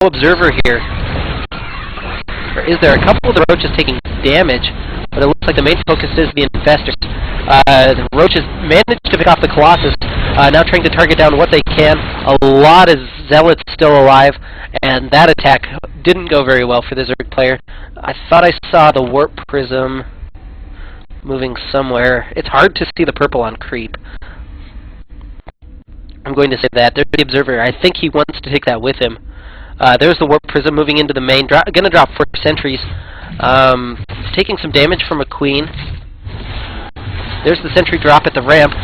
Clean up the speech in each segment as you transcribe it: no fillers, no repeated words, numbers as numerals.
observer here. Or is there? A couple of the roaches taking damage, but it looks like the main focus is the infestors. The roaches managed to pick off the Colossus, now trying to target down what they can. A lot of zealots still alive, and that attack didn't go very well for the Zerg player. I thought I saw the warp prism moving somewhere. It's hard to see the purple on creep. I'm going to say that. There's the observer. I think he wants to take that with him. There's the warp prism moving into the main. Gonna drop 4 sentries. Taking some damage from a queen. There's the sentry drop at the ramp.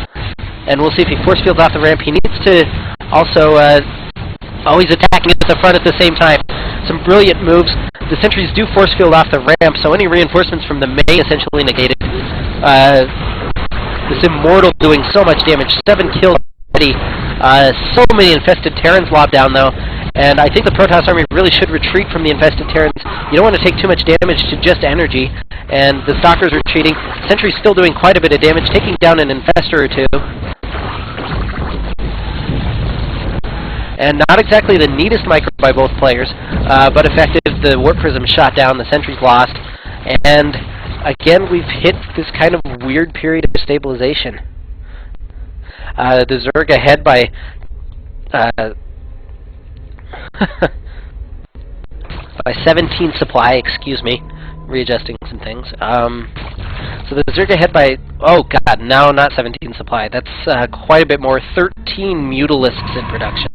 And we'll see if he force fields off the ramp. He needs to also... oh, he's attacking at the front at the same time. Some brilliant moves. The sentries do force field off the ramp, so any reinforcements from the main essentially negated. This Immortal doing so much damage. 7 kills already. So many infested Terrans lobbed down, though. And I think the Protoss army really should retreat from the infested Terrans. You don't want to take too much damage to just energy. And the Stalkers are retreating. Sentry's still doing quite a bit of damage, taking down an infestor or two. And not exactly the neatest micro by both players, but effective. The Warp Prism shot down, the Sentry's lost. And again, we've hit this kind of weird period of stabilization. The Zerg ahead by... by 17 supply, excuse me. Readjusting some things. So the Zerg ahead by... oh god, no, not 17 supply. That's quite a bit more. 13 Mutalisks in production.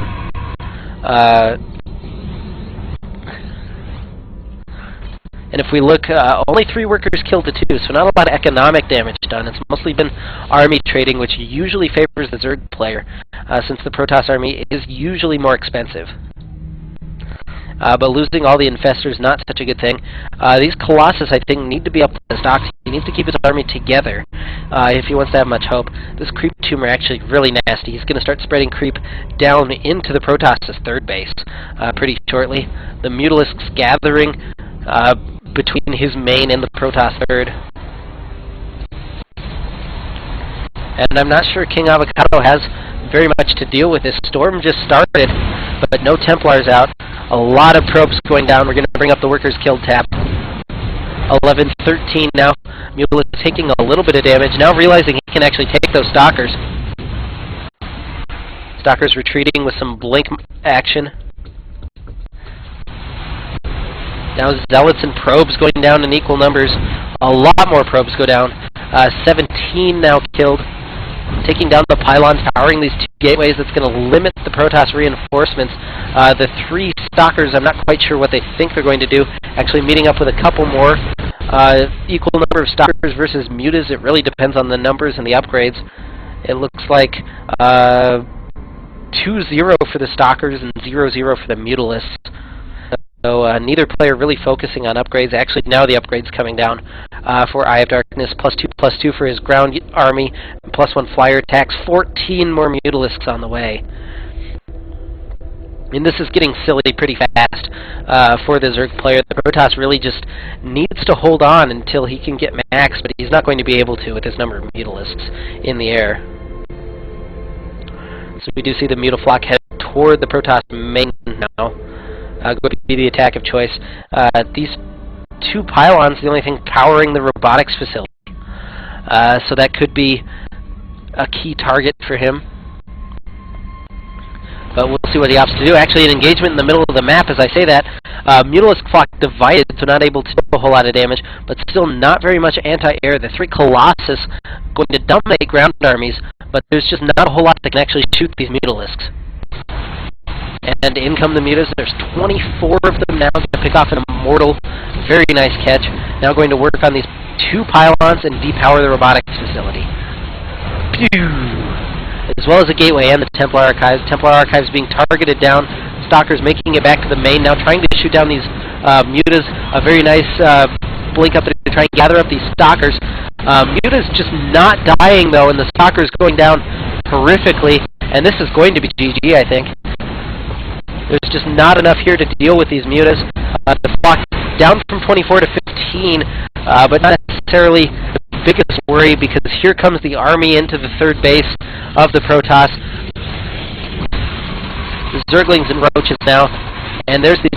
And if we look, only 3 workers killed to 2, so not a lot of economic damage done. It's mostly been army trading, which usually favors the Zerg player, since the Protoss army is usually more expensive. But losing all the infestors, not such a good thing. These Colossus, I think, need to be up to the stocks. He needs to keep his army together if he wants to have much hope. This creep tumor actually really nasty. He's going to start spreading creep down into the Protoss' 3rd base pretty shortly. The Mutalisks gathering between his main and the Protoss 3rd. And I'm not sure kingavocado has very much to deal with this. Storm just started, but no Templars out. A lot of probes going down. We're going to bring up the workers killed tab. 11-13 now. Mule is taking a little bit of damage. Now realizing he can actually take those Stalkers. Stalkers retreating with some blink action. Now Zealots and probes going down in equal numbers. A lot more probes go down. 17 now killed. Taking down the pylons, powering these 2 gateways. That's going to limit the Protoss reinforcements. The 3 Stalkers, I'm not quite sure what they think they're going to do. Actually meeting up with a couple more. Equal number of Stalkers versus Mutas. It really depends on the numbers and the upgrades. It looks like 2-0 for the Stalkers and 0-0 for the Mutalisks. So neither player really focusing on upgrades. Actually, now the upgrade's coming down for Eye of Darkness. +2/+2 for his ground army. And +1 flyer attacks. 14 more Mutalisks on the way. I mean, this is getting silly pretty fast for the Zerg player. The Protoss really just needs to hold on until he can get max, but he's not going to be able to with his number of Mutalisks in the air. So we do see the Mutaflock head toward the Protoss main now. Going to be the attack of choice. These 2 pylons, the only thing powering the robotics facility. So that could be a key target for him. But we'll see what he opts to do. Actually, an engagement in the middle of the map, as I say that. Mutalisk flock divided, so not able to do a whole lot of damage, but still not very much anti-air. The 3 Colossus going to dominate ground armies, but there's just not a whole lot that can actually shoot these Mutalisks. And in come the Mutas. There's 24 of them now. Going to pick off an Immortal. Very nice catch. Now going to work on these 2 pylons and depower the robotics facility. Pew! As well as the gateway and the Templar Archives. Templar Archives being targeted down. Stalkers making it back to the main. Now trying to shoot down these Mutas. A very nice blink up to try and gather up these Stalkers. Mutas just not dying though, and the Stalkers going down horrifically. And this is going to be GG, I think. There's just not enough here to deal with these Mutas. The flock down from 24 to 15, but not necessarily the biggest worry because here comes the army into the 3rd base of the Protoss. The Zerglings and Roaches now, and there's the